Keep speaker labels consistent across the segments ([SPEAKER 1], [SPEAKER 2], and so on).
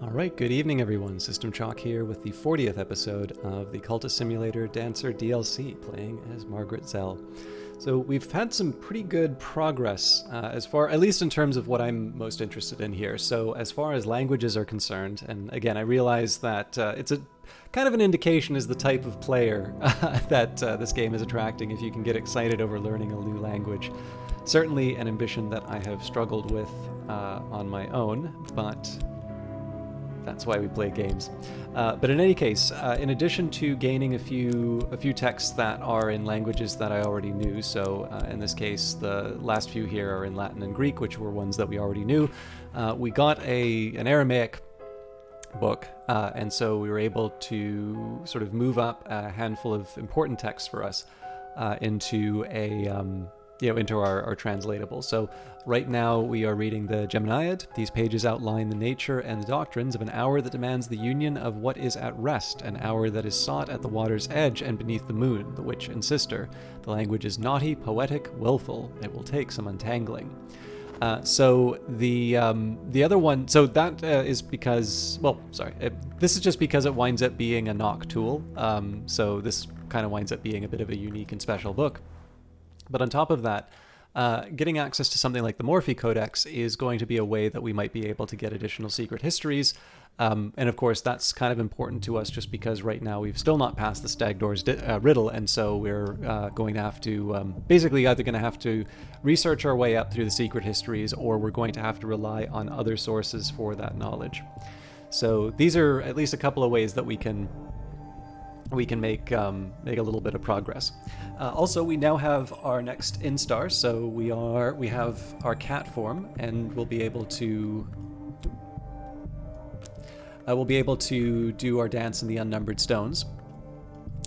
[SPEAKER 1] Alright, good evening everyone. System Chalk here with the 40th episode of the Cultist Simulator Dancer DLC, playing as Margaret Zell. So we've had some pretty good progress, at least in terms of what I'm most interested in here. So as far as languages are concerned, and again I realize that it's a kind of an indication as the type of player that this game is attracting if you can get excited over learning a new language. Certainly an ambition that I have struggled with on my own, but that's why we play games. But in any case, in addition to gaining a few texts that are in languages that I already knew, so in this case the last few here are in Latin and Greek, which were ones that we already knew, we got an Aramaic book, and so we were able to sort of move up a handful of important texts for us into into our translatable. So right now we are reading the Geminiad. These pages outline the nature and the doctrines of an hour that demands the union of what is at rest, an hour that is sought at the water's edge and beneath the moon, the witch and sister. The language is naughty, poetic, willful. It will take some untangling. So the other one, so that is because, this is just because it winds up being a knock tool. So this kind of winds up being a bit of a unique and special book. But on top of that, getting access to something like the Morphe Codex is going to be a way that we might be able to get additional secret histories. And of course, that's kind of important to us just because right now we've still not passed the Stagdoor's riddle. And so we're going to have to basically either going to have to research our way up through the secret histories, or we're going to have to rely on other sources for that knowledge. So these are at least a couple of ways that we can make a little bit of progress. Also, we now have our next instar, so we have our cat form, and we'll be able to do our dance in the unnumbered stones.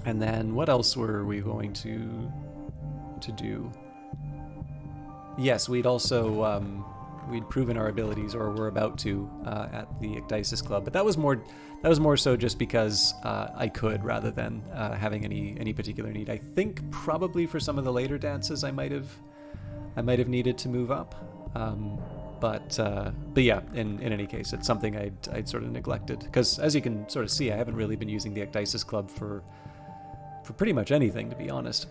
[SPEAKER 1] And then what else were we going to do? Yes, we'd also we'd proven our abilities, or we're about to, at the Cultist Club. But that was more so just because I could, rather than having any particular need. I think probably for some of the later dances I might have needed to move up. But yeah, in any case, it's something I'd sort of neglected, because as you can sort of see, I haven't really been using the Cultist Club for pretty much anything, to be honest.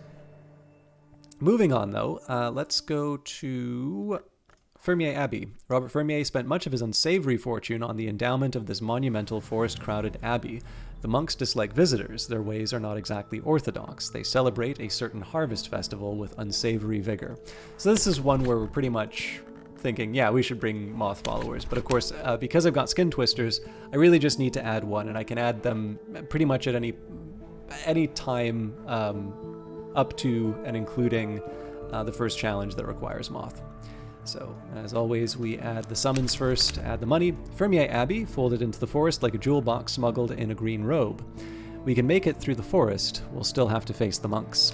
[SPEAKER 1] Moving on though, let's go to Fermier Abbey. Robert Fermier spent much of his unsavory fortune on the endowment of this monumental forest-crowded abbey. The monks dislike visitors. Their ways are not exactly orthodox. They celebrate a certain harvest festival with unsavory vigor. So this is one where we're pretty much thinking, yeah, we should bring moth followers. But of course, because I've got skin twisters, I really just need to add one, and I can add them pretty much at any time up to and including the first challenge that requires moth. So, as always, we add the summons first, add the money. Fermier Abbey, folded into the forest like a jewel box smuggled in a green robe. We can make it through the forest. We'll still have to face the monks.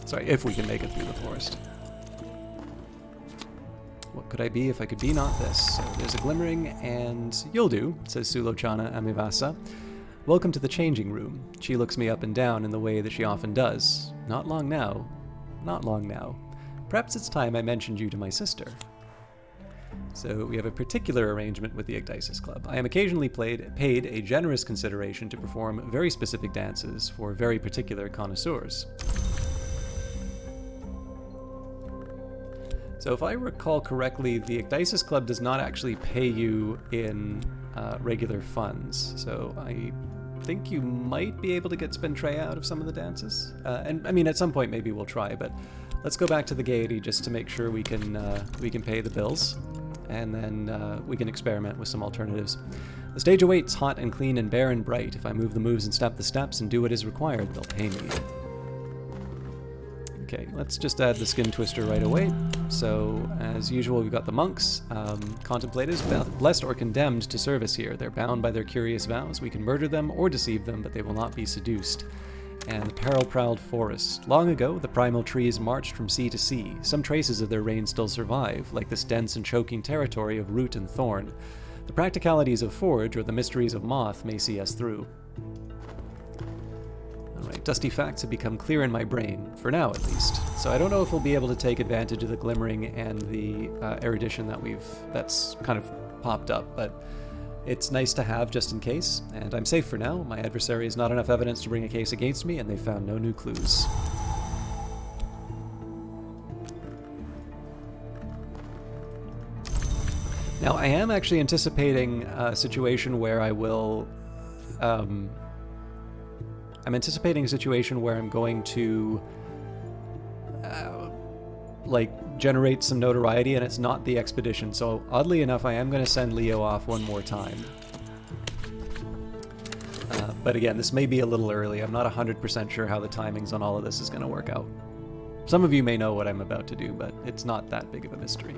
[SPEAKER 1] Sorry, if we can make it through the forest. What could I be if I could be not this? So there's a glimmering, and you'll do, says Sulochana Amivasa. Welcome to the changing room. She looks me up and down in the way that she often does. Not long now. Not long now. Perhaps it's time I mentioned you to my sister. So we have a particular arrangement with the Cultist Club. I am occasionally paid a generous consideration to perform very specific dances for very particular connoisseurs. So if I recall correctly, the Cultist Club does not actually pay you in regular funds. So I think you might be able to get spin tray out of some of the dances. And I mean, at some point maybe we'll try, but let's go back to the Gaiety just to make sure we can pay the bills, and then we can experiment with some alternatives. The stage awaits, hot and clean and bare and bright. If I move the moves and step the steps and do what is required, they'll pay me. Okay, let's just add the skin twister right away. So, as usual, we've got the monks, contemplatives, blessed or condemned to service here. They're bound by their curious vows. We can murder them or deceive them, but they will not be seduced. And the peril-prowled forest. Long ago, the primal trees marched from sea to sea. Some traces of their reign still survive, like this dense and choking territory of root and thorn. The practicalities of forge or the mysteries of moth may see us through. Dusty facts have become clear in my brain, for now at least. So I don't know if we'll be able to take advantage of the glimmering and the erudition that's kind of popped up, but it's nice to have just in case, and I'm safe for now. My adversary has not enough evidence to bring a case against me, and they found no new clues. Now, I am actually anticipating a situation where I will... I'm anticipating a situation where I'm going to... generate some notoriety, and it's not the expedition. So, oddly enough, I am going to send Leo off one more time. But again, this may be a little early. I'm not 100% sure how the timings on all of this is going to work out. Some of you may know what I'm about to do, but it's not that big of a mystery.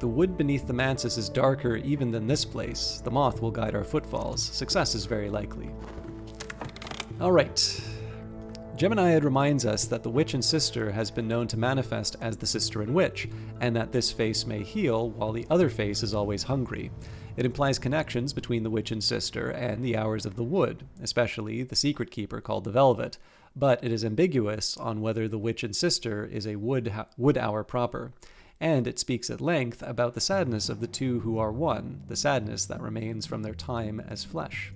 [SPEAKER 1] The wood beneath the mantis is darker even than this place. The moth will guide our footfalls. Success is very likely. Alright. Geminiad reminds us that the witch and sister has been known to manifest as the sister and witch, and that this face may heal while the other face is always hungry. It implies connections between the witch and sister and the hours of the wood, especially the secret keeper called the Velvet, but it is ambiguous on whether the witch and sister is a wood hour proper. And it speaks at length about the sadness of the two who are one, the sadness that remains from their time as flesh.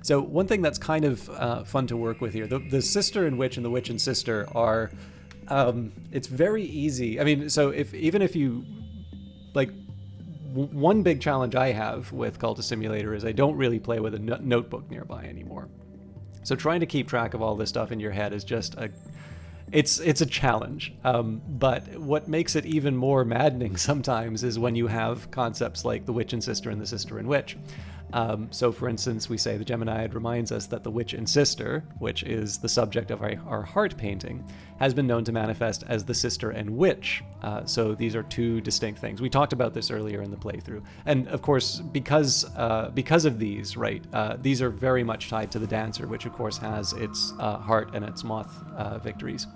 [SPEAKER 1] So one thing that's kind of fun to work with here, the sister and witch and the witch and sister are, it's very easy. I mean, so even if you, one big challenge I have with Cultist Simulator is I don't really play with a notebook nearby anymore. So trying to keep track of all this stuff in your head is just it's a challenge. But what makes it even more maddening sometimes is when you have concepts like the witch and sister and the sister and witch. So for instance, we say the Geminiad reminds us that the witch and sister, which is the subject of our heart painting, has been known to manifest as the sister and witch. So these are two distinct things. We talked about this earlier in the playthrough. And of course, because of these, right, these are very much tied to the dancer, which of course has its heart and its moth victories.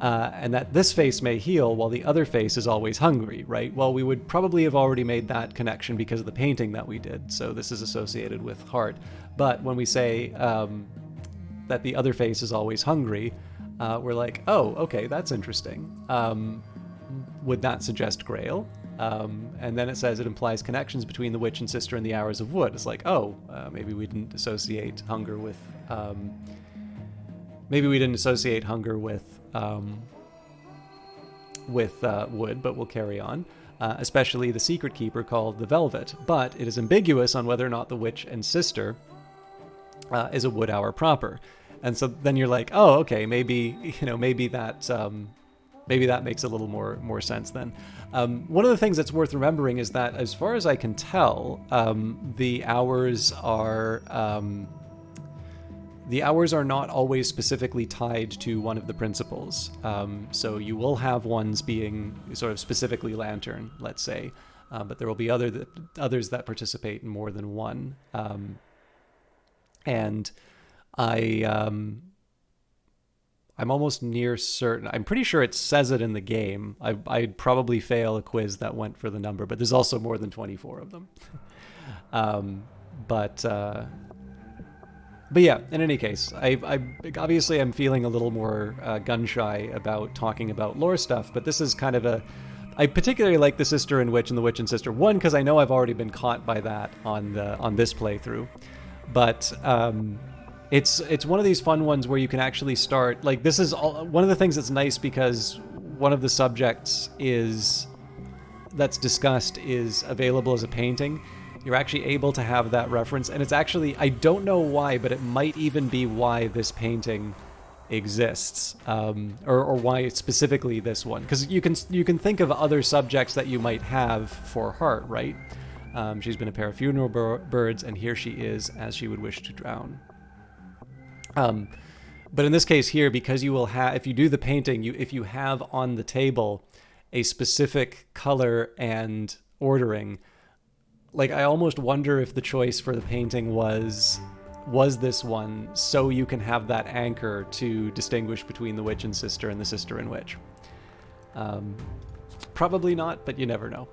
[SPEAKER 1] And that this face may heal while the other face is always hungry, right? Well, we would probably have already made that connection because of the painting that we did, so this is associated with heart. But when we say that the other face is always hungry, we're like, oh, okay, that's interesting. Would that suggest Grail? And then it says it implies connections between the witch and sister and the hours of wood. It's like, oh, maybe we didn't associate hunger with... wood, but we'll carry on. Especially the secret keeper called the Velvet. But it is ambiguous on whether or not the witch and sister is a wood hour proper. And so then you're like, oh, okay, maybe that makes a little more sense then. One of the things that's worth remembering is that, as far as I can tell, the hours are not always specifically tied to one of the principles. So you will have ones being sort of specifically lantern, let's say, but there will be others that participate in more than one. And I'm almost near certain. I'm pretty sure it says it in the game. I'd probably fail a quiz that went for the number, but there's also more than 24 of them. But yeah, in any case, I obviously I'm feeling a little more gun-shy about talking about lore stuff, but this is kind of I particularly like the sister and witch and the witch and sister. One, because I know I've already been caught by that on this playthrough, but it's one of these fun ones where you can actually start, like, this is one of the things that's nice, because one of the subjects that's discussed is available as a painting. You're actually able to have that reference, and it's actually, I don't know why, but it might even be why this painting exists, or why specifically this one, because you can think of other subjects that you might have for Heart, right? She's been a pair of funeral birds, and here she is as she would wish to drown. But in this case here, because you will have, if you do the painting, if you have on the table a specific color and ordering, like, I almost wonder if the choice for the painting was this one, so you can have that anchor to distinguish between the witch and sister and the sister and witch. Probably not, but you never know.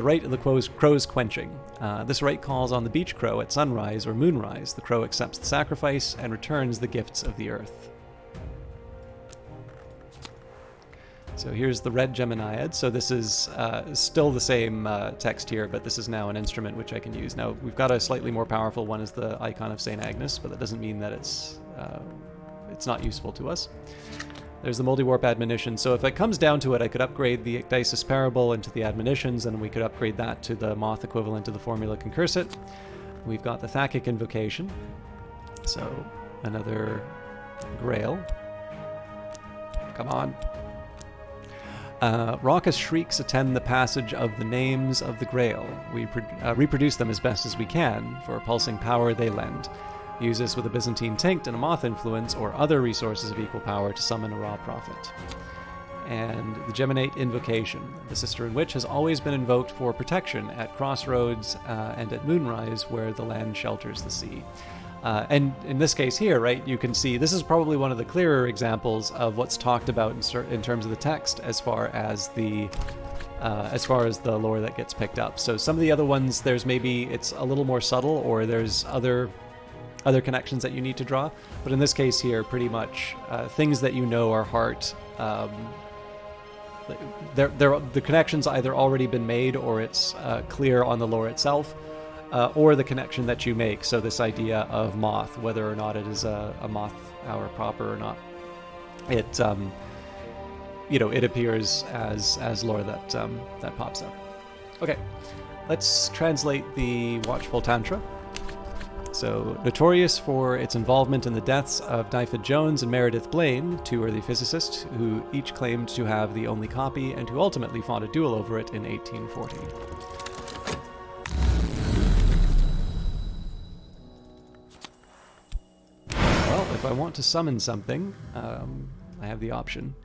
[SPEAKER 1] the rite of the crow's quenching. This rite calls on the beach crow at sunrise or moonrise. The crow accepts the sacrifice and returns the gifts of the earth. So here's the red Geminiad. So this is still the same text here, but this is now an instrument which I can use. Now, we've got a slightly more powerful one as the icon of St. Agnes, but that doesn't mean that it's not useful to us. There's the Moldy Warp Admonition. So if it comes down to it, I could upgrade the Ecdysis Parable into the Admonitions, and we could upgrade that to the Moth equivalent to the Formula Concursit. We've got the Thakic Invocation. So another Grail. Come on. Raucous shrieks attend the passage of the names of the Grail. We reproduce them as best as we can, for pulsing power they lend. Use this with a Byzantine Tinct and a Moth influence, or other resources of equal power to summon a raw prophet. And the Geminate Invocation. The Sister Witch has always been invoked for protection at crossroads and at moonrise, where the land shelters the sea. And in this case here, right, you can see this is probably one of the clearer examples of what's talked about in terms of the text as far as the lore that gets picked up. So some of the other ones, there's maybe it's a little more subtle, or there's other connections that you need to draw. But in this case here, pretty much things that you know are heart. The connection's either already been made, or it's clear on the lore itself. Or the connection that you make. So this idea of moth, whether or not it is a moth hour proper or not, it it appears as lore that pops up. Okay, let's translate the Watchful Tantra. So, notorious for its involvement in the deaths of Dyfed Jones and Meredith Blaine, two early physicists who each claimed to have the only copy and who ultimately fought a duel over it in 1840. If I want to summon something, I have the option.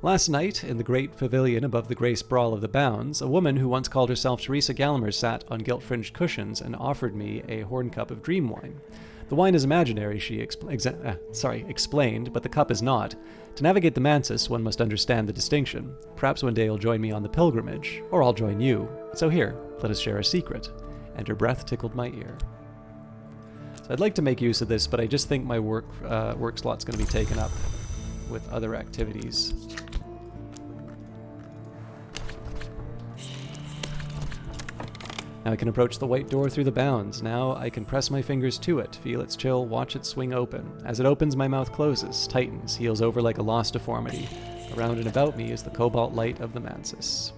[SPEAKER 1] Last night, in the great pavilion above the grey sprawl of the Bounds, a woman who once called herself Teresa Gallmer sat on gilt-fringed cushions and offered me a horn cup of dream wine. The wine is imaginary, she explained, but the cup is not. To navigate the Mansis, one must understand the distinction. Perhaps one day you'll join me on the pilgrimage, or I'll join you. So here, let us share a secret. And her breath tickled my ear. So I'd like to make use of this, but I just think my work slot's going to be taken up with other activities. Now I can approach the white door through the Bounds. Now I can press my fingers to it, feel its chill, watch it swing open. As it opens, my mouth closes, tightens, heals over like a lost deformity. Around and about me is the cobalt light of the Mansis.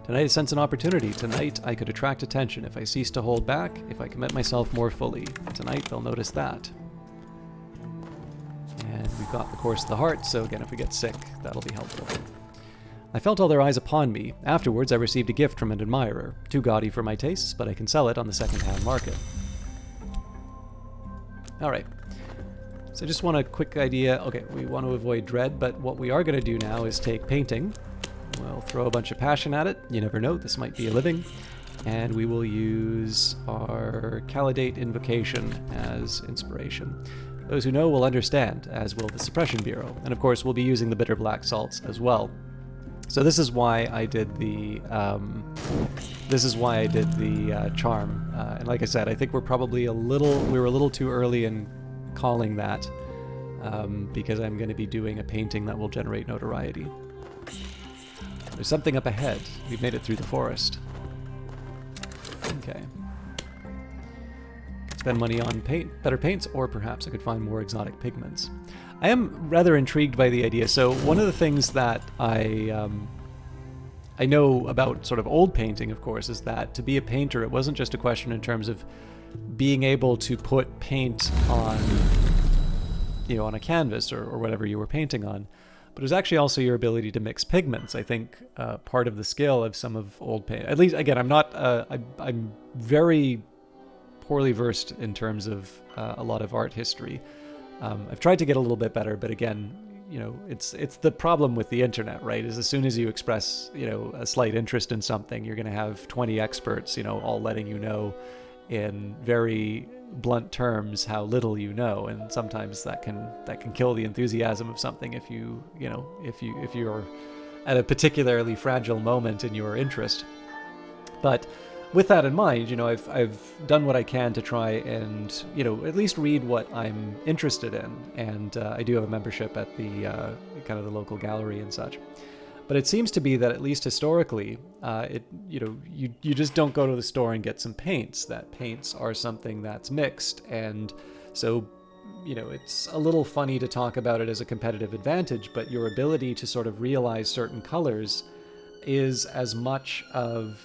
[SPEAKER 1] Tonight I sense an opportunity. Tonight I could attract attention if I cease to hold back, if I commit myself more fully. Tonight they'll notice that. And we've got the Course of the Heart, so again, if we get sick, that'll be helpful. I felt all their eyes upon me. Afterwards I received a gift from an admirer. Too gaudy for my tastes, but I can sell it on the second-hand market. Alright. So just want a quick idea. Okay, we want to avoid dread, but what we are going to do now is take painting. We'll throw a bunch of passion at it. You never know, this might be a living. And we will use our Calidate Invocation as inspiration. Those who know will understand, as will the Suppression Bureau. And of course, we'll be using the Bitter Black Salts as well. So this is why I did the charm. And like I said, I think we're probably a little too early in calling that, because I'm going to be doing a painting that will generate notoriety. There's something up ahead. We've made it through the forest. Okay. Spend money on better paints, or perhaps I could find more exotic pigments. I am rather intrigued by the idea. So one of the things that I know about sort of old painting, of course, is that to be a painter, it wasn't just a question in terms of being able to put paint on, on a canvas or whatever you were painting on, but it was actually also your ability to mix pigments. I think part of the skill of some of old paint, at least, again, I'm very poorly versed in terms of a lot of art history. I've tried to get a little bit better, but again, it's the problem with the internet, right? Is as soon as you express, a slight interest in something, you're going to have 20 experts, all letting you know in very blunt terms how little you know, and sometimes that can kill the enthusiasm of something if you're at a particularly fragile moment in your interest. But with that in mind, I've done what I can to try and, at least read what I'm interested in. And I do have a membership at the kind of the local gallery and such. But it seems to be that, at least historically, you just don't go to the store and get some paints. That paints are something that's mixed. And so, it's a little funny to talk about it as a competitive advantage, but your ability to sort of realize certain colors is as much of,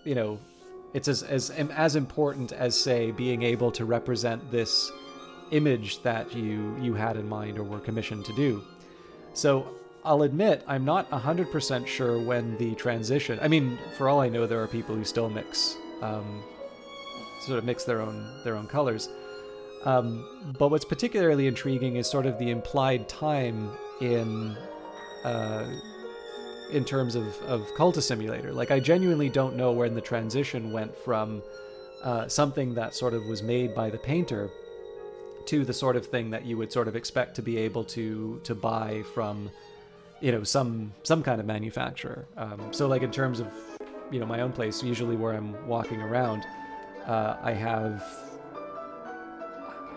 [SPEAKER 1] it's as important as, say, being able to represent this image that you had in mind or were commissioned to do. So I'll admit I'm not 100% sure when the transition. I mean, for all I know, there are people who still mix their own colors. But what's particularly intriguing is sort of the implied time in terms of Cultist Simulator. Like, I genuinely don't know when the transition went from something that sort of was made by the painter to the sort of thing that you would sort of expect to be able to buy from, some kind of manufacturer. So like in terms of, my own place, usually where I'm walking around, I have,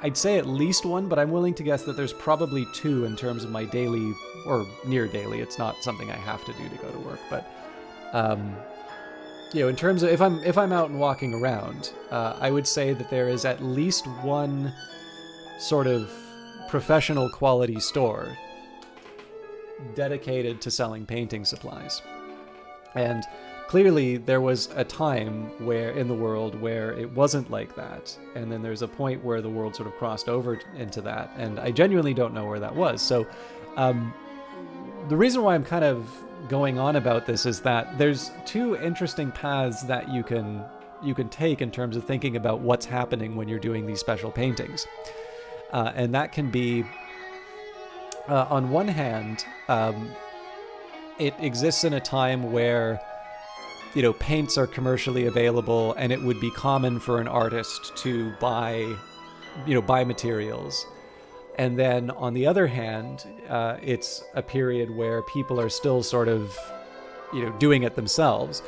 [SPEAKER 1] I'd say at least one, but I'm willing to guess that there's probably two in terms of my daily or near daily. It's not something I have to do to go to work, but in terms of if I'm out and walking around, I would say that there is at least one sort of professional quality store dedicated to selling painting supplies. And clearly there was a time in the world where it wasn't like that, and then there's a point where the world sort of crossed over into that, and I genuinely don't know where that was. So the reason why I'm kind of going on about this is that there's two interesting paths that you can take in terms of thinking about what's happening when you're doing these special paintings. And that can be, on one hand, it exists in a time where, paints are commercially available, and it would be common for an artist to buy materials. And then on the other hand, it's a period where people are still sort of, doing it themselves.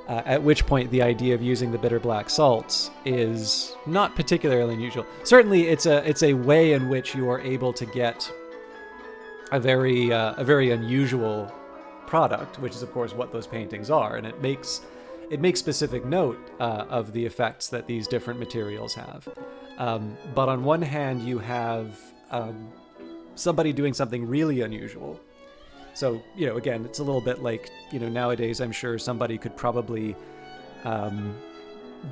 [SPEAKER 1] At which point the idea of using the bitter black salts is not particularly unusual. Certainly, it's a way in which you are able to get a very unusual product, which is of course what those paintings are, and it makes specific note of the effects that these different materials have. But on one hand, you have somebody doing something really unusual. So, again, it's a little bit like, nowadays I'm sure somebody could probably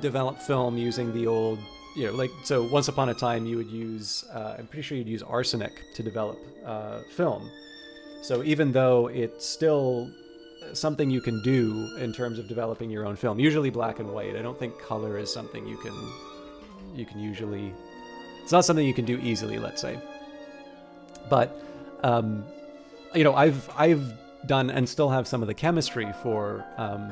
[SPEAKER 1] develop film using the old, so once upon a time you would use, I'm pretty sure you'd use arsenic to develop film. So even though it's still something you can do in terms of developing your own film, usually black and white. I don't think color is something you can usually, it's not something you can do easily, let's say. But, I've done and still have some of the chemistry for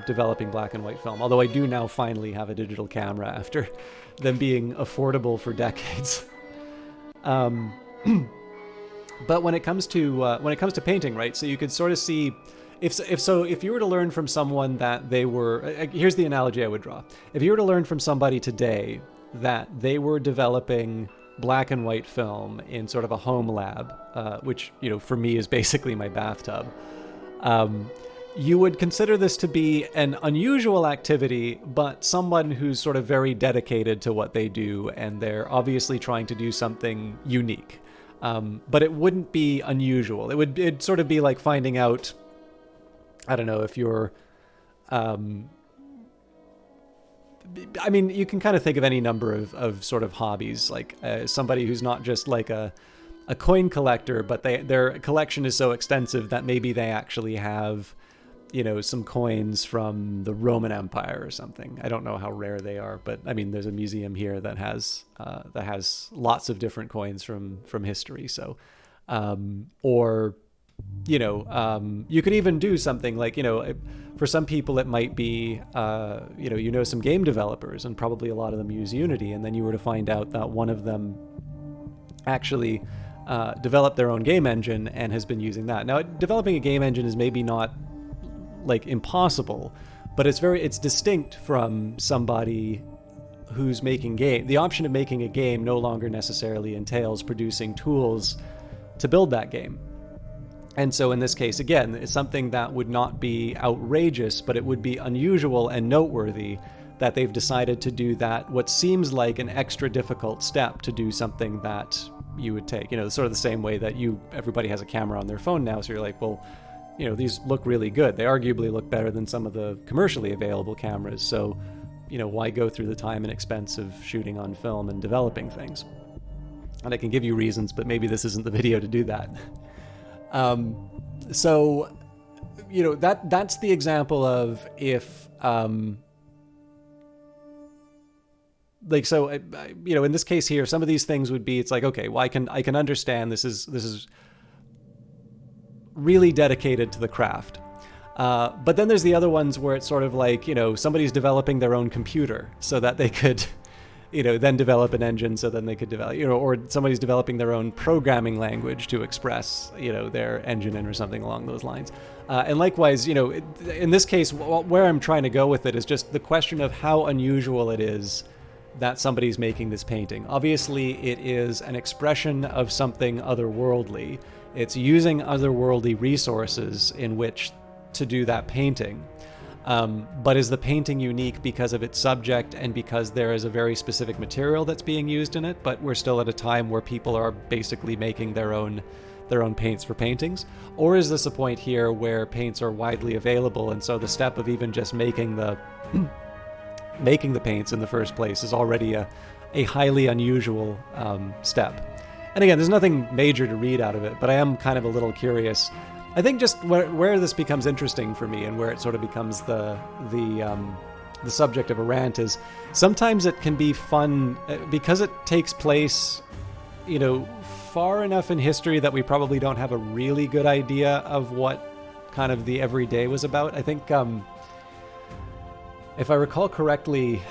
[SPEAKER 1] developing black and white film, although I do now finally have a digital camera after them being affordable for decades. But when it comes to painting, right? So you could sort of see, if you were to learn from someone that they were, here's the analogy I would draw. If you were to learn from somebody today that they were developing black and white film in sort of a home lab, which, for me is basically my bathtub, you would consider this to be an unusual activity, but someone who's sort of very dedicated to what they do, and they're obviously trying to do something unique. But it wouldn't be unusual. It'd sort of be like finding out, I don't know, if you're, I mean, you can kind of think of any number of sort of hobbies, like somebody who's not just like a coin collector, but their collection is so extensive that maybe they actually have, some coins from the Roman Empire or something. I don't know how rare they are, but I mean, there's a museum here that has lots of different coins from history. So, or, you could even do something like, for some people it might be, some game developers, and probably a lot of them use Unity, and then you were to find out that one of them actually developed their own game engine and has been using that. Now, developing a game engine is maybe not like impossible, but it's distinct from somebody who's making game. The option of making a game no longer necessarily entails producing tools to build that game. And so in this case, again, it's something that would not be outrageous, but it would be unusual and noteworthy that they've decided to do that, what seems like an extra difficult step to do something that you would take. Sort of the same way that everybody has a camera on their phone now, so you're like, well, these look really good. They arguably look better than some of the commercially available cameras, so why go through the time and expense of shooting on film and developing things? And I can give you reasons, but maybe this isn't the video to do that. So, that's the example of if, in this case here, some of these things would be, it's like, okay, well, I can understand this is really dedicated to the craft. But then there's the other ones where it's sort of like, somebody's developing their own computer so that they could, then develop an engine so then they could develop, or somebody's developing their own programming language to express, their engine in or something along those lines. And likewise, in this case, where I'm trying to go with it is just the question of how unusual it is that somebody's making this painting. Obviously, it is an expression of something otherworldly. It's using otherworldly resources in which to do that painting. But is the painting unique because of its subject and because there is a very specific material that's being used in it, but we're still at a time where people are basically making their own paints for paintings? Or is this a point here where paints are widely available, and so the step of even just making the paints in the first place is already a highly unusual step? And again, there's nothing major to read out of it, but I am kind of a little curious. I think just where this becomes interesting for me and where it sort of becomes the subject of a rant is sometimes it can be fun because it takes place, far enough in history that we probably don't have a really good idea of what kind of the everyday was about. I think, if I recall correctly,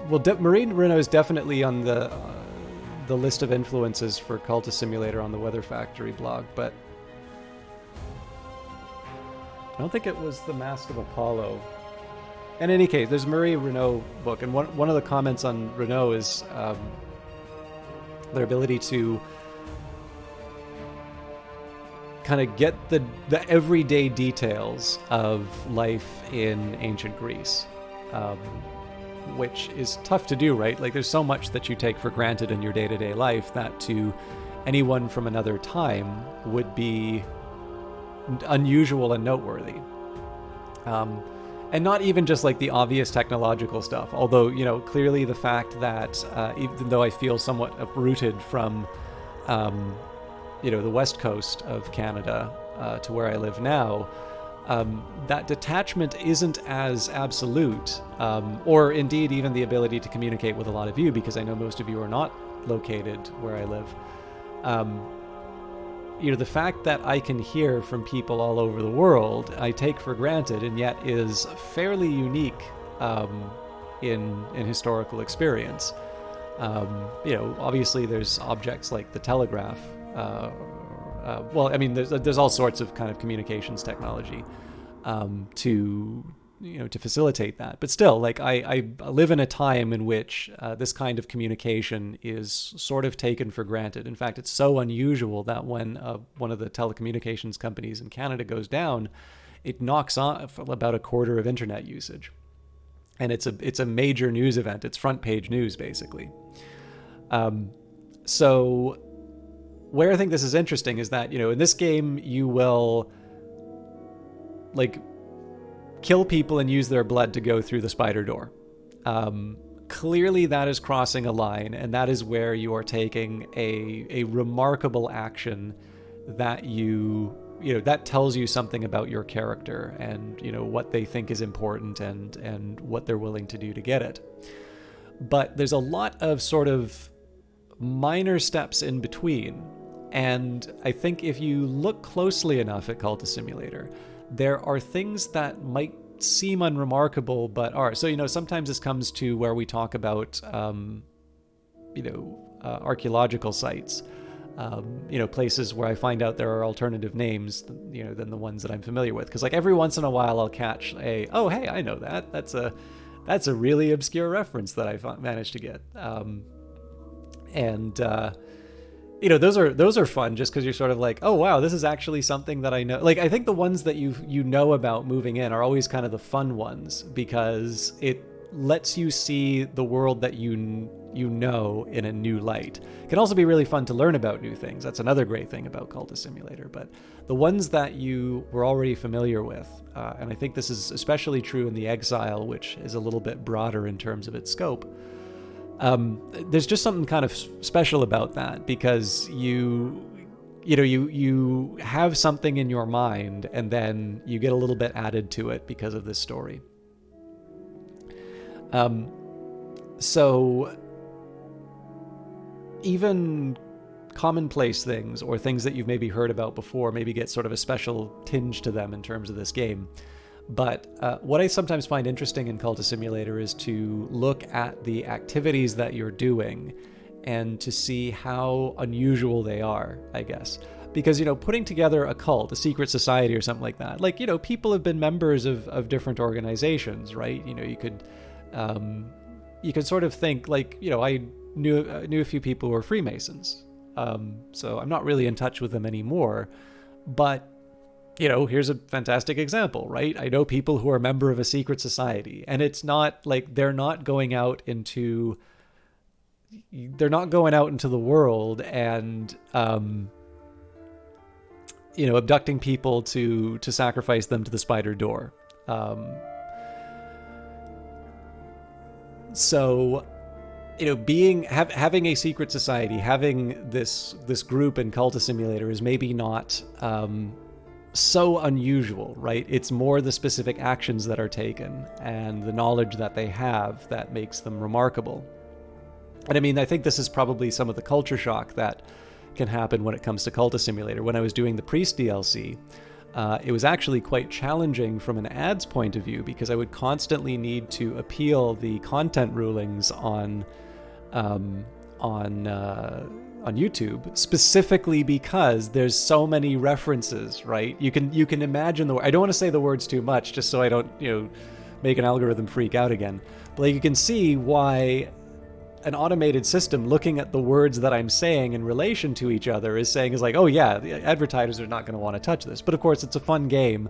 [SPEAKER 1] Marie Renault is definitely on the list of influences for Cultist Simulator on the Weather Factory blog, but I don't think it was The Mask of Apollo. In any case, there's a Marie Renault book, and one of the comments on Renault is their ability to kind of get the everyday details of life in ancient Greece. Which is tough to do, right? Like, there's so much that you take for granted in your day-to-day life that to anyone from another time would be unusual and noteworthy. And not even just like the obvious technological stuff, although, clearly the fact that even though I feel somewhat uprooted from, the west coast of Canada to where I live now, that detachment isn't as absolute, or indeed even the ability to communicate with a lot of you, because I know most of you are not located where I live. The fact that I can hear from people all over the world, I take for granted, and yet is fairly unique in historical experience. Obviously there's objects like the telegraph. There's all sorts of kind of communications technology to facilitate that. But still, like, I live in a time in which this kind of communication is sort of taken for granted. In fact, it's so unusual that when one of the telecommunications companies in Canada goes down, it knocks off about a quarter of internet usage. And it's a major news event. It's front page news, basically. So where I think this is interesting is that, in this game, you will, like, kill people and use their blood to go through the spider door. Clearly that is crossing a line, and that is where you are taking a remarkable action that that tells you something about your character and, what they think is important and what they're willing to do to get it. But there's a lot of sort of minor steps in between. And I think if you look closely enough at Cultist Simulator, there are things that might seem unremarkable, but are. So, sometimes this comes to where we talk about, archaeological sites. places where I find out there are alternative names, than the ones that I'm familiar with. Because like every once in a while I'll catch oh, hey, I know that. That's a really obscure reference that I managed to get. Those are fun just because you're sort of like, oh, wow, this is actually something that I know. Like, I think the ones that you know about moving in are always kind of the fun ones because it lets you see the world that you know in a new light. It can also be really fun to learn about new things. That's another great thing about Cultist Simulator. But the ones that you were already familiar with, and I think this is especially true in the Exile, which is a little bit broader in terms of its scope, there's just something kind of special about that because you have something in your mind and then you get a little bit added to it because of this story. So even commonplace things or things that you've maybe heard about before maybe get sort of a special tinge to them in terms of this game. But what I sometimes find interesting in Cultist Simulator is to look at the activities that you're doing and to see how unusual they are, I guess. Because, putting together a cult, a secret society or something like that, like, people have been members of different organizations, right? You could sort of think like, I knew a few people who were Freemasons. So I'm not really in touch with them anymore, but here's a fantastic example, right? I know people who are a member of a secret society, and it's not like they're not going out into the world and, abducting people to sacrifice them to the spider door. So, having a secret society, having this group in Cultist Simulator is maybe not, so unusual, right? It's more the specific actions that are taken and the knowledge that they have that makes them remarkable. And I mean, I think this is probably some of the culture shock that can happen when it comes to Cultist Simulator. When I was doing the Priest DLC, it was actually quite challenging from an ads point of view because I would constantly need to appeal the content rulings on YouTube, specifically because there's so many references, right? You can imagine I don't want to say the words too much just so I don't, make an algorithm freak out again. But like, you can see why an automated system looking at the words that I'm saying in relation to each other is like, oh yeah, the advertisers are not going to want to touch this. But of course, it's a fun game,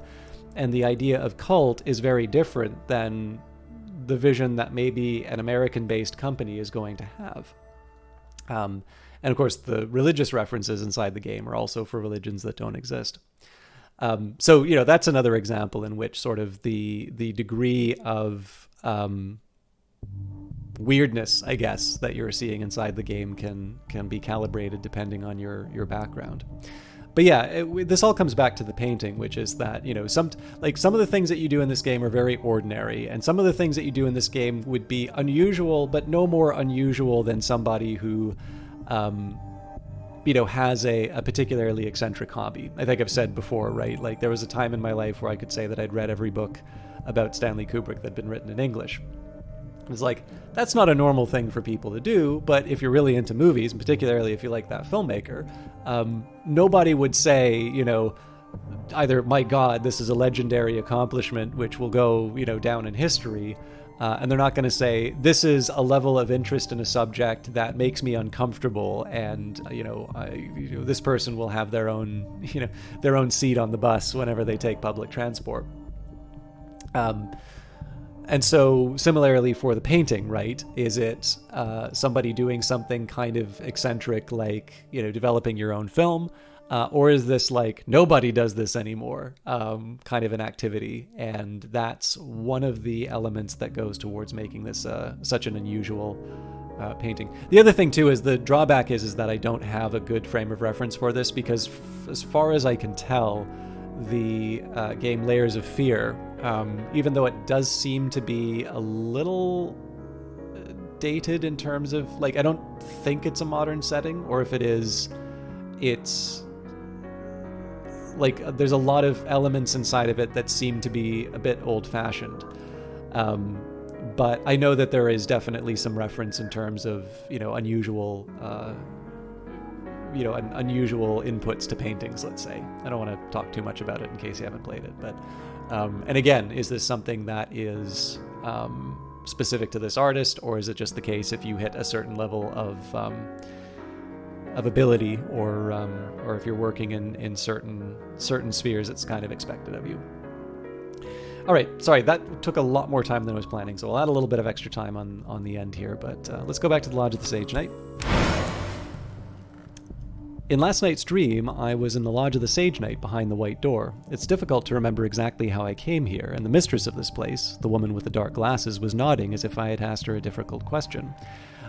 [SPEAKER 1] and the idea of cult is very different than the vision that maybe an American-based company is going to have. And of course, the religious references inside the game are also for religions that don't exist. So, that's another example in which sort of the degree of weirdness, I guess, that you're seeing inside the game can be calibrated depending on your background. But yeah, this all comes back to the painting, which is that, some of the things that you do in this game are very ordinary, and some of the things that you do in this game would be unusual, but no more unusual than somebody who has a particularly eccentric hobby. I think I've said before, right? Like, there was a time in my life where I could say that I'd read every book about Stanley Kubrick that'd been written in English. It was like, that's not a normal thing for people to do, but if you're really into movies, and particularly if you like that filmmaker, nobody would say, either, my God, this is a legendary accomplishment which will go, down in history, and they're not going to say, this is a level of interest in a subject that makes me uncomfortable, and this person will have their own seat on the bus whenever they take public transport. And so similarly for the painting, right? Is it somebody doing something kind of eccentric, like, developing your own film? Or is this like, nobody does this anymore, kind of an activity? And that's one of the elements that goes towards making this such an unusual painting. The other thing too is the drawback is that I don't have a good frame of reference for this because as far as I can tell, the game Layers of Fear, even though it does seem to be a little dated in terms of, like, I don't think it's a modern setting, or if it is, it's like there's a lot of elements inside of it that seem to be a bit old-fashioned. But I know that there is definitely some reference in terms of, unusual unusual inputs to paintings, let's say. I don't want to talk too much about it in case you haven't played it, but and again, is this something that is specific to this artist, or is it just the case if you hit a certain level of ability, or if you're working in certain spheres, it's kind of expected of you. All right, sorry, that took a lot more time than I was planning, so I'll add a little bit of extra time on the end here, but let's go back to the Lodge of the Sage Knight. In last night's dream, I was in the Lodge of the Sage Knight behind the white door. It's difficult to remember exactly how I came here, and the mistress of this place, the woman with the dark glasses, was nodding as if I had asked her a difficult question.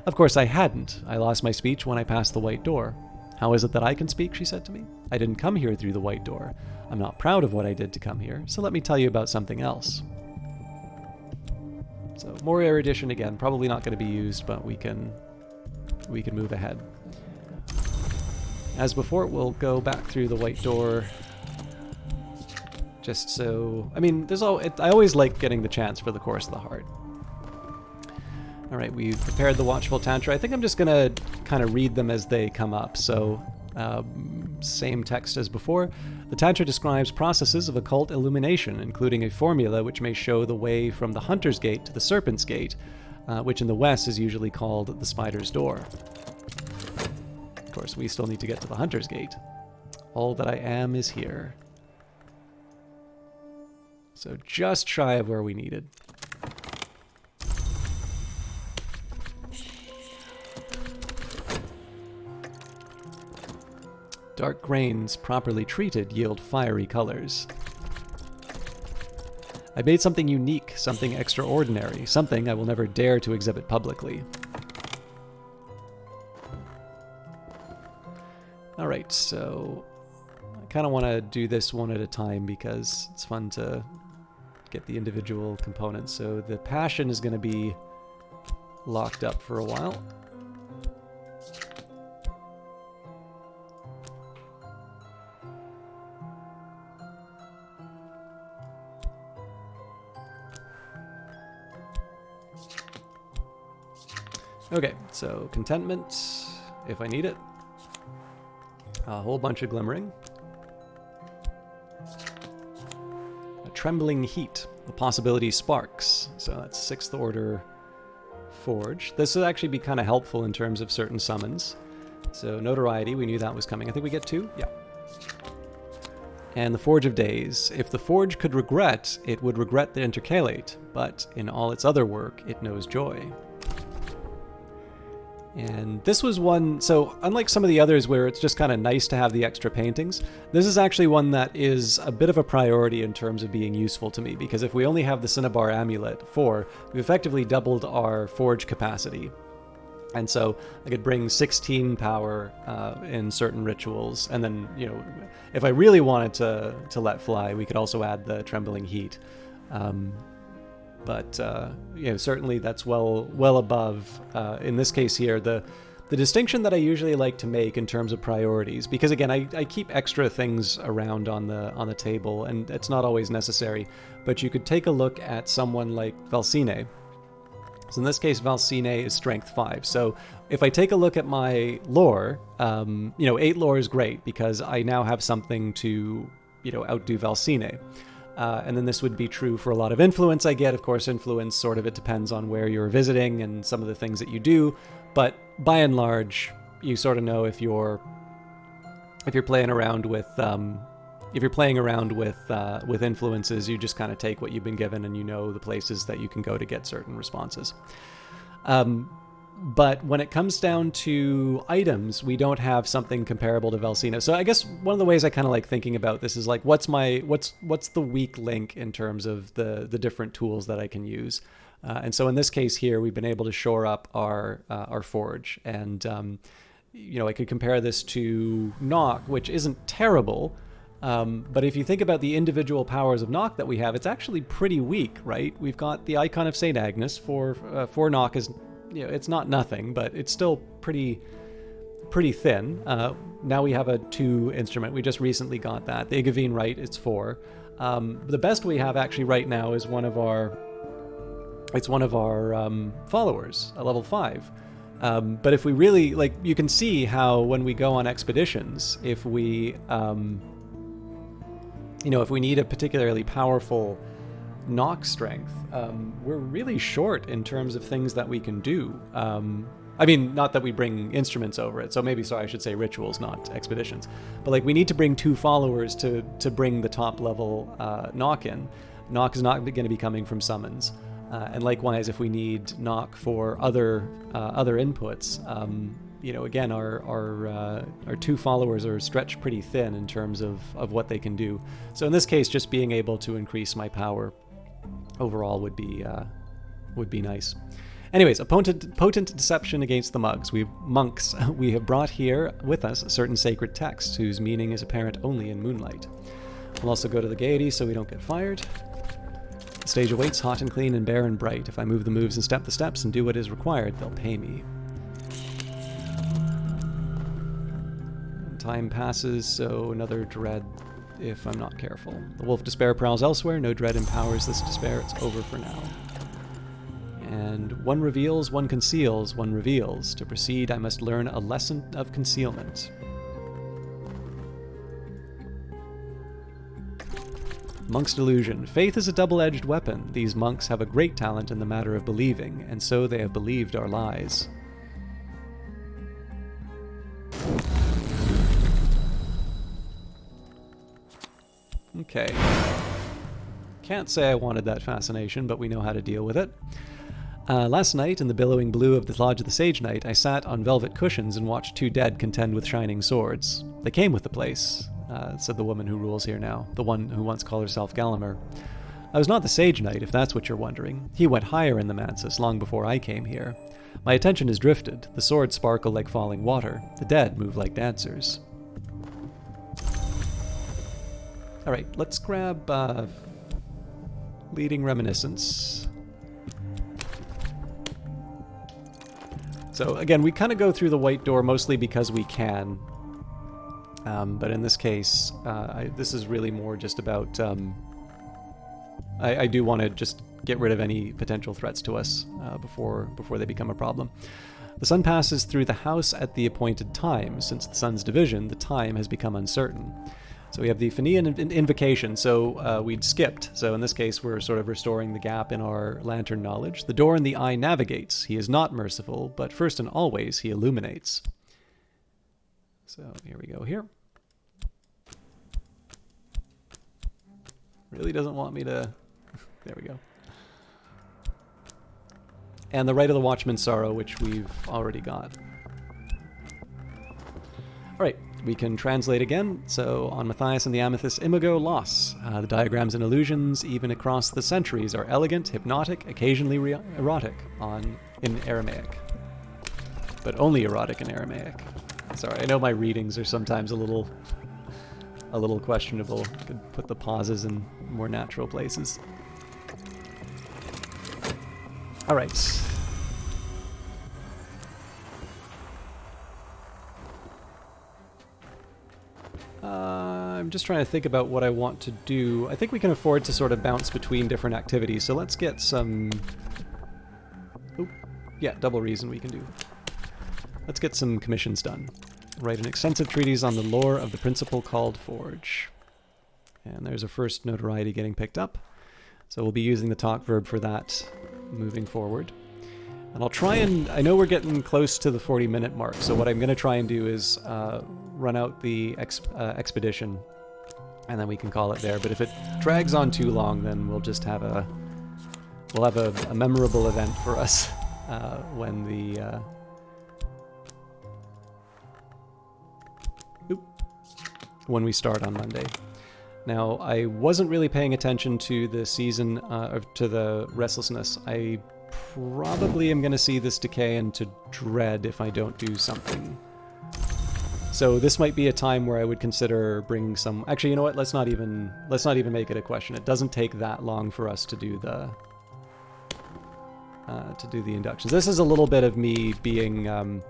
[SPEAKER 1] Of course I hadn't. I lost my speech when I passed the white door. How is it that I can speak, she said to me. I didn't come here through the white door. I'm not proud of what I did to come here, so let me tell you about something else. So, more erudition again, probably not going to be used, but we can move ahead. As before, we'll go back through the white door. Just so... I mean, I always like getting the chance for the Course of the Heart. Alright, we've prepared the Watchful Tantra. I think I'm just going to kind of read them as they come up. So, same text as before. The Tantra describes processes of occult illumination, including a formula which may show the way from the Hunter's Gate to the Serpent's Gate, which in the West is usually called the Spider's Door. Of course, we still need to get to the Hunter's Gate. All that I am is here. So just shy of where we needed. Dark grains, properly treated, yield fiery colors. I made something unique, something extraordinary, something I will never dare to exhibit publicly. Alright, so I kind of want to do this one at a time because it's fun to get the individual components. So the passion is going to be locked up for a while. Okay, so contentment, if I need it. A whole bunch of glimmering. A trembling heat. The possibility sparks. So that's 6th order forge. This would actually be kind of helpful in terms of certain summons. So notoriety, we knew that was coming. I think we get 2? Yeah. And the Forge of Days. If the Forge could regret, it would regret the intercalate, but in all its other work, it knows joy. And this was one, so unlike some of the others where it's just kind of nice to have the extra paintings, this is actually one that is a bit of a priority in terms of being useful to me, because if we only have the Cinnabar Amulet 4, we've effectively doubled our forge capacity. And so I could bring 16 power in certain rituals, and then, you know, if I really wanted to let fly, we could also add the Trembling Heat. But you know, certainly that's well above, in this case here, the distinction that I usually like to make in terms of priorities, because again, I keep extra things around on the table, and it's not always necessary, but you could take a look at someone like Valsine. So in this case, Valsine is strength 5. So if I take a look at my lore, you know, 8 lore is great, because I now have something to, you know, outdo Valsine. And then this would be true for a lot of influence I get. Of course, influence, sort of, it depends on where you're visiting and some of the things that you do. But by and large, you sort of know if you're playing around with influences, you just kind of take what you've been given, and you know the places that you can go to get certain responses. But when it comes down to items, we don't have something comparable to Valsina. So I guess one of the ways I kind of like thinking about this is like, what's the weak link in terms of the different tools that I can use. And so in this case here, we've been able to shore up our forge. And, you know, I could compare this to Nock, which isn't terrible. But if you think about the individual powers of Nock that we have, it's actually pretty weak, right? We've got the Icon of St. Agnes for Nock is... You know, it's not nothing, but it's still pretty thin. Now we have a 2 instrument. We just recently got that. The Igavine Rite, it's 4. The best we have actually right now is one of our followers, a level 5. But if we really, like, you can see how when we go on expeditions, if we, if we need a particularly powerful knock strength, we're really short in terms of things that we can do. I mean, not that we bring instruments over it, so maybe, I should say rituals, not expeditions. But like, we need to bring 2 followers to bring the top level knock in. Knock is not going to be coming from summons. And likewise, if we need knock for other inputs, again, our 2 followers are stretched pretty thin in terms of what they can do. So in this case, just being able to increase my power overall would be nice. Anyways, a potent deception against the monks. We have brought here with us certain sacred texts whose meaning is apparent only in moonlight. We'll also go to the Gaiety so we don't get fired. The stage awaits, hot and clean and bare and bright. If I move the moves and step the steps and do what is required, they'll pay me. And time passes, so another dread if I'm not careful. The wolf despair prowls elsewhere. No dread empowers this despair. It's over for now. And one reveals, one conceals, one reveals. To proceed, I must learn a lesson of concealment. Monk's delusion. Faith is a double-edged weapon. These monks have a great talent in the matter of believing, and so they have believed our lies. Okay. Can't say I wanted that fascination, but we know how to deal with it. Last night, in the billowing blue of the Lodge of the Sage Knight, I sat on velvet cushions and watched 2 dead contend with shining swords. They came with the place, said the woman who rules here now, the one who once called herself Gallagher. I was not the Sage Knight, if that's what you're wondering. He went higher in the Mansus long before I came here. My attention is drifted. The swords sparkle like falling water. The dead move like dancers. Alright, let's grab Leading Reminiscence. So again, we kind of go through the white door mostly because we can. But in this case, this is really more just about... I do want to just get rid of any potential threats to us before they become a problem. The sun passes through the house at the appointed time. Since the sun's division, the time has become uncertain. So we have the Fenian invocation, so we'd skipped. So in this case, we're sort of restoring the gap in our lantern knowledge. The door in the eye navigates. He is not merciful, but first and always he illuminates. So here we go here. Really doesn't want me to... There we go. And the Rite of the Watchman's Sorrow, which we've already got. Alright, we can translate again. So on Matthias and the Amethyst Imago, loss. The diagrams and illusions, even across the centuries, are elegant, hypnotic, occasionally erotic in Aramaic. But only erotic in Aramaic. Sorry, I know my readings are sometimes a little questionable. I could put the pauses in more natural places. All right. I'm just trying to think about what I want to do. I think we can afford to sort of bounce between different activities, so let's get some... Oh, yeah, double reason we can do. Let's get some commissions done. Write an extensive treatise on the lore of the principle called Forge. And there's a first notoriety getting picked up. So we'll be using the talk verb for that moving forward. And I'll try and... I know we're getting close to the 40-minute mark, so what I'm going to try and do is run out the expedition, and then we can call it there. But if it drags on too long, then we'll just have a... We'll have a memorable event for us when the... when we start on Monday. Now, I wasn't really paying attention to the season, to the restlessness. I probably am going to see this decay into dread if I don't do something. So this might be a time where I would consider bringing some... Actually, you know what? Let's not even make it a question. It doesn't take that long for us to do the inductions. This is a little bit of me being...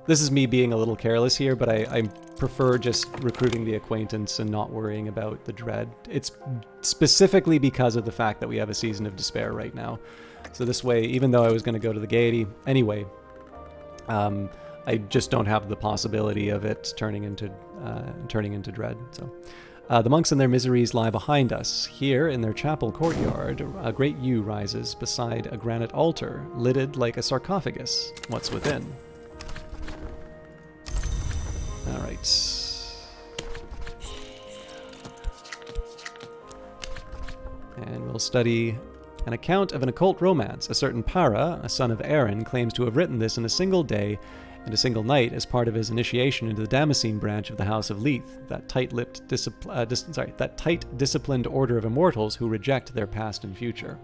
[SPEAKER 1] This is me being a little careless here, but I prefer just recruiting the acquaintance and not worrying about the dread. It's specifically because of the fact that we have a season of despair right now. So this way, even though I was going to go to the Gaiety anyway, I just don't have the possibility of it turning into dread. So, the monks and their miseries lie behind us. Here, in their chapel courtyard, a great yew rises beside a granite altar, lidded like a sarcophagus. What's within? All right. And we'll study an account of an occult romance. A certain Para, a son of Aaron, claims to have written this in a single day and a single night as part of his initiation into the Damascene branch of the House of Leith, that tight-lipped, disciplined order of immortals who reject their past and future.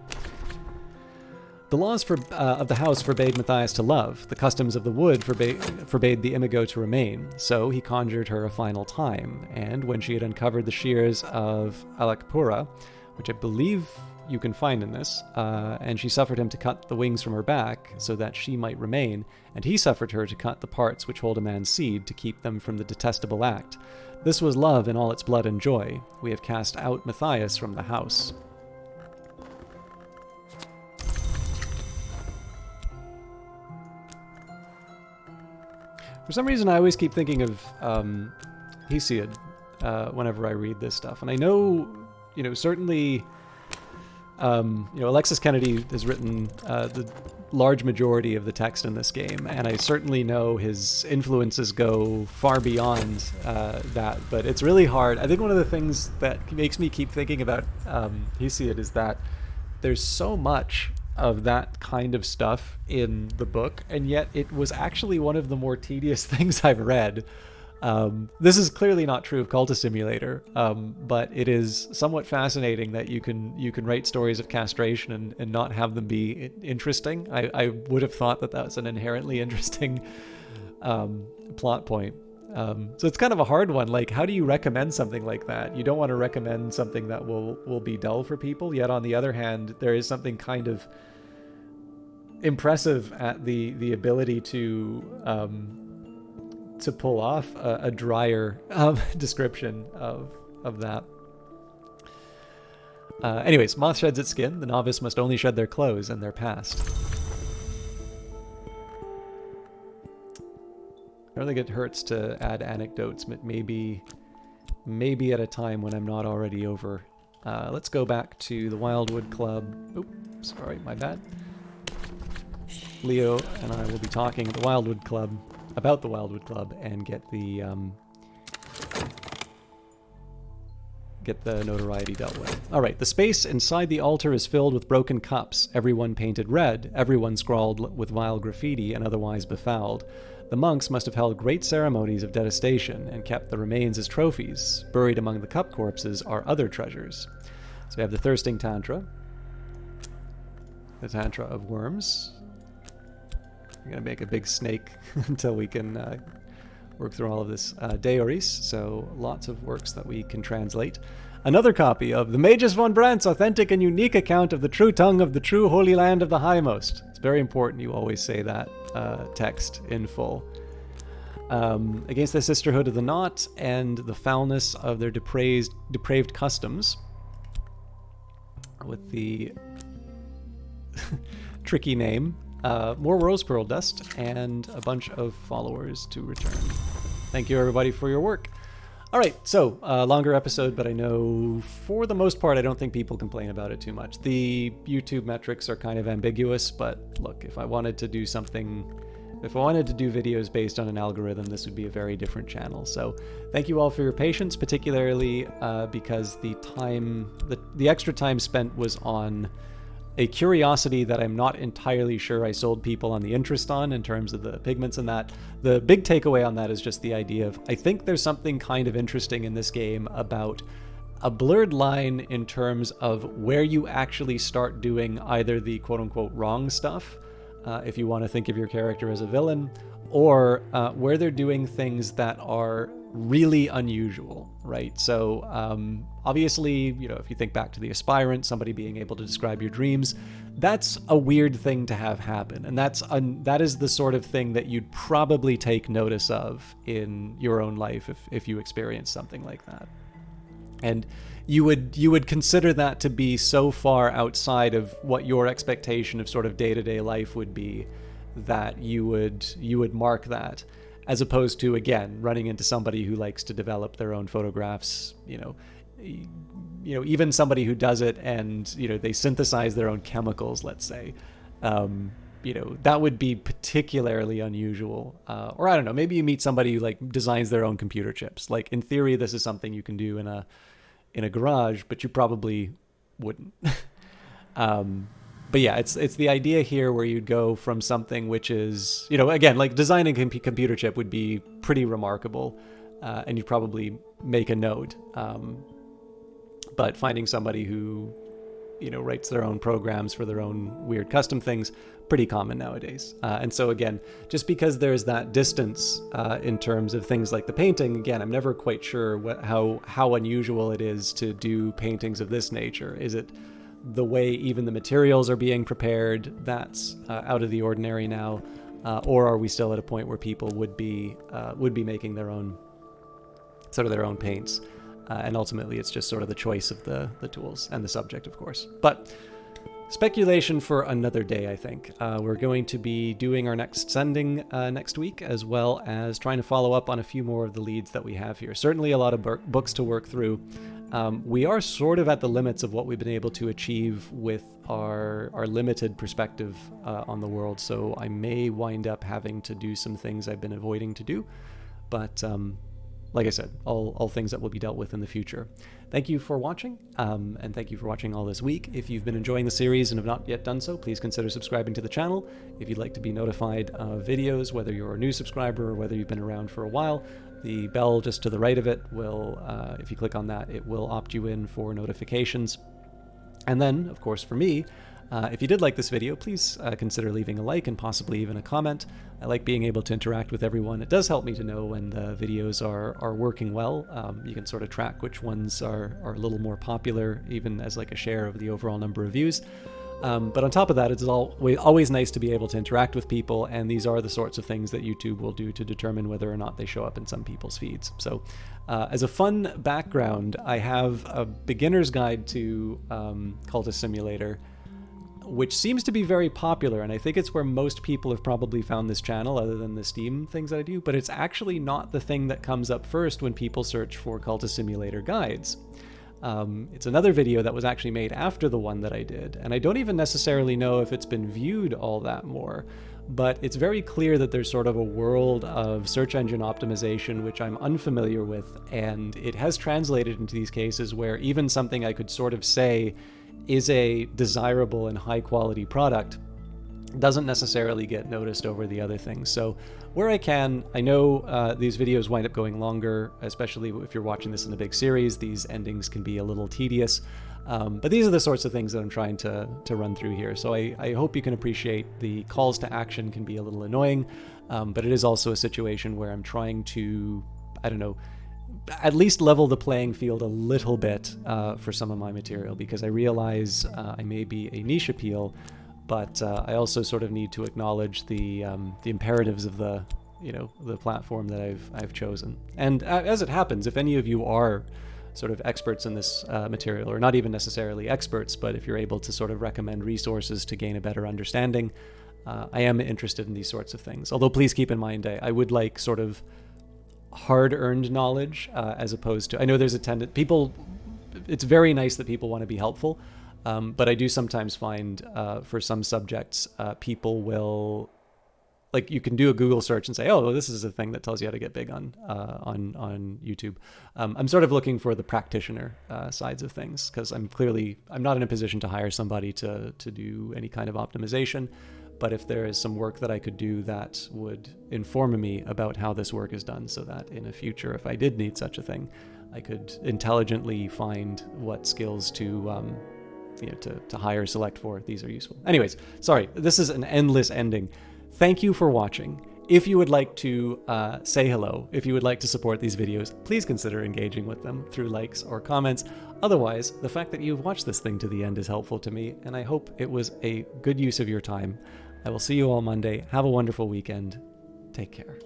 [SPEAKER 1] The laws of the house forbade Matthias to love. The customs of the wood forbade the imago to remain. So he conjured her a final time, and when she had uncovered the shears of Alakpura, which I believe you can find in this, and she suffered him to cut the wings from her back so that she might remain, and he suffered her to cut the parts which hold a man's seed to keep them from the detestable act. This was love in all its blood and joy. We have cast out Matthias from the house. For some reason, I always keep thinking of Hesiod whenever I read this stuff, and I know, certainly, Alexis Kennedy has written the large majority of the text in this game, and I certainly know his influences go far beyond that, but it's really hard. I think one of the things that makes me keep thinking about Hesiod is that there's so much of that kind of stuff in the book, and yet it was actually one of the more tedious things I've read. This is clearly not true of Cultist Simulator, but it is somewhat fascinating that you can write stories of castration and not have them be interesting. I would have thought that was an inherently interesting plot point. So it's kind of a hard one. Like, how do you recommend something like that? You don't want to recommend something that will be dull for people, yet on the other hand, there is something kind of impressive at the ability to pull off a drier description of that. Anyways, moth sheds its skin. The novice must only shed their clothes and their past. I don't think it hurts to add anecdotes, but maybe at a time when I'm not already over. Let's go back to the Wildwood Club. Oops, sorry, my bad. Leo and I will be talking at the Wildwood Club about the Wildwood Club and get the notoriety dealt with. All right, the space inside the altar is filled with broken cups, everyone painted red, everyone scrawled with vile graffiti and otherwise befouled. The monks must have held great ceremonies of detestation and kept the remains as trophies. Buried among the cup corpses are other treasures. So we have the thirsting tantra, the tantra of worms. I'm going to make a big snake until we can work through all of this Deoris, so lots of works that we can translate. Another copy of the Magus von Brandt's authentic and unique account of the true tongue of the true holy land of the Highmost. It's very important you always say that text in full. Against the sisterhood of the knot and the foulness of their depraved customs, with the tricky name, more rose pearl dust, and a bunch of followers to return. Thank you, everybody, for your work. All right, so longer episode, but I know for the most part, I don't think people complain about it too much. The YouTube metrics are kind of ambiguous, but look, if I wanted to do videos based on an algorithm, this would be a very different channel. So thank you all for your patience, particularly because the extra time spent was on a curiosity that I'm not entirely sure I sold people on the interest on in terms of the pigments and that. The big takeaway on that is just the idea of, I think there's something kind of interesting in this game about a blurred line in terms of where you actually start doing either the quote-unquote wrong stuff, if you want to think of your character as a villain, or where they're doing things that are really unusual, right? So obviously, if you think back to the Aspirant, somebody being able to describe your dreams, that's a weird thing to have happen, and that is the sort of thing that you'd probably take notice of in your own life if you experience something like that. And you would consider that to be so far outside of what your expectation of sort of day-to-day life would be, that you would mark that, as opposed to, again, running into somebody who likes to develop their own photographs, even somebody who does it and, they synthesize their own chemicals, let's say, that would be particularly unusual. Or I don't know, maybe you meet somebody who like designs their own computer chips. Like in theory, this is something you can do in a garage, but you probably wouldn't. But yeah, it's the idea here where you'd go from something which is, again, like designing a computer chip would be pretty remarkable, and you'd probably make a note. But finding somebody who, writes their own programs for their own weird custom things, pretty common nowadays. And so again, just because there's that distance in terms of things like the painting, again, I'm never quite sure how unusual it is to do paintings of this nature. Is it the way even the materials are being prepared that's out of the ordinary now, or are we still at a point where people would be making their own paints, and ultimately it's just sort of the choice of the tools and the subject, of course. But speculation for another day, I think. We're going to be doing our next sending next week, as well as trying to follow up on a few more of the leads that we have here. Certainly a lot of books to work through. We are sort of at the limits of what we've been able to achieve with our limited perspective on the world, so I may wind up having to do some things I've been avoiding to do, but like I said, all things that will be dealt with in the future. Thank you for watching, and thank you for watching all this week. If you've been enjoying the series and have not yet done so, please consider subscribing to the channel. If you'd like to be notified of videos, whether you're a new subscriber or whether you've been around for a while, the bell just to the right of it will, if you click on that, it will opt you in for notifications. And then, of course, for me, if you did like this video, please consider leaving a like and possibly even a comment. I like being able to interact with everyone. It does help me to know when the videos are working well. You can sort of track which ones are a little more popular, even as like a share of the overall number of views. But on top of that, it's always nice to be able to interact with people, and these are the sorts of things that YouTube will do to determine whether or not they show up in some people's feeds. So as a fun background, I have a beginner's guide to Cultist Simulator, which seems to be very popular, and I think it's where most people have probably found this channel, other than the Steam things that I do, but it's actually not the thing that comes up first when people search for Cultist Simulator guides. It's another video that was actually made after the one that I did, and I don't even necessarily know if it's been viewed all that more, but it's very clear that there's sort of a world of search engine optimization which I'm unfamiliar with, and it has translated into these cases where even something I could sort of say is a desirable and high quality product doesn't necessarily get noticed over the other things. So where I can, I know these videos wind up going longer, especially if you're watching this in a big series. These endings can be a little tedious, but these are the sorts of things that I'm trying to run through here. So I hope you can appreciate the calls to action can be a little annoying, but it is also a situation where I'm trying to, I don't know, at least level the playing field a little bit for some of my material, because I realize I may be a niche appeal, but I also sort of need to acknowledge the imperatives of the platform that I've chosen. And as it happens, if any of you are sort of experts in this material, or not even necessarily experts, but if you're able to sort of recommend resources to gain a better understanding, I am interested in these sorts of things. Although please keep in mind, I would like sort of hard-earned knowledge, as opposed to, I know there's a tendency, it's very nice that people want to be helpful, but I do sometimes find for some subjects, people will, like, you can do a Google search and say, oh, well, this is a thing that tells you how to get big on YouTube. I'm sort of looking for the practitioner sides of things, because I'm not in a position to hire somebody to do any kind of optimization. But if there is some work that I could do that would inform me about how this work is done, so that in the future, if I did need such a thing, I could intelligently find what skills to hire, select for, these are useful. Anyways, sorry, this is an endless ending. Thank you for watching. If you would like to say hello, if you would like to support these videos, please consider engaging with them through likes or comments. Otherwise, the fact that you've watched this thing to the end is helpful to me, and I hope it was a good use of your time. I will see you all Monday. Have a wonderful weekend. Take care.